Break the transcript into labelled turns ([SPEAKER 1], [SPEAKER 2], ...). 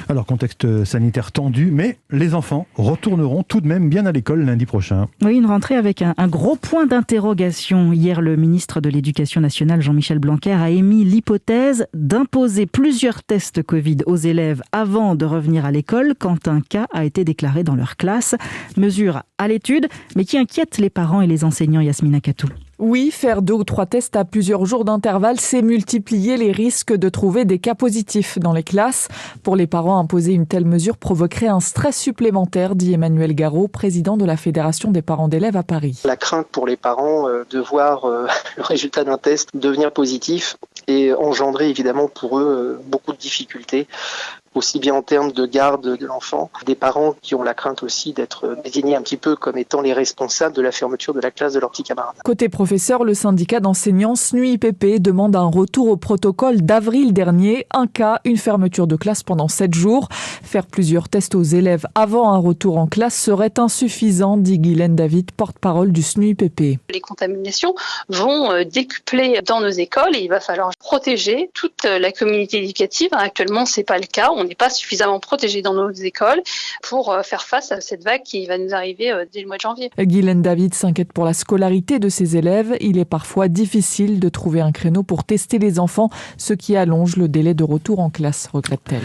[SPEAKER 1] Alors, contexte sanitaire tendu, mais les enfants retourneront tout de même bien à l'école lundi prochain.
[SPEAKER 2] Oui, une rentrée avec un gros point d'interrogation. Hier, le ministre de l'Éducation nationale, Jean-Michel Blanquer, a émis l'hypothèse d'imposer plusieurs tests Covid aux élèves avant de revenir à l'école quand un cas a été déclaré dans leur classe. Mesure à l'étude, mais qui inquiète les parents et les enseignants. Yasmina Katou.
[SPEAKER 3] Oui, faire 2 ou 3 tests à plusieurs jours d'intervalle, c'est multiplier les risques de trouver des cas positifs dans les classes. Pour les parents, imposer une telle mesure provoquerait un stress supplémentaire, dit Emmanuel Garot, président de la Fédération des parents d'élèves à Paris.
[SPEAKER 4] La crainte pour les parents de voir le résultat d'un test devenir positif et engendrer évidemment pour eux beaucoup de difficultés, aussi bien en termes de garde de l'enfant, des parents qui ont la crainte aussi d'être désignés un petit peu comme étant les responsables de la fermeture de la classe de leurs petits camarades.
[SPEAKER 3] Côté professeur, le syndicat d'enseignants SNUIPP demande un retour au protocole d'avril dernier. Un cas, une fermeture de classe pendant 7 jours. Faire plusieurs tests aux élèves avant un retour en classe serait insuffisant, dit Guylaine David, porte-parole du SNUIPP.
[SPEAKER 5] Les contaminations vont décupler dans nos écoles et il va falloir protéger toute la communauté éducative. Actuellement, c'est pas le cas. On n'est pas suffisamment protégés dans nos écoles pour faire face à cette vague qui va nous arriver dès le mois de janvier.
[SPEAKER 3] Guylaine David s'inquiète pour la scolarité de ses élèves. Il est parfois difficile de trouver un créneau pour tester les enfants, ce qui allonge le délai de retour en classe, regrette-t-elle.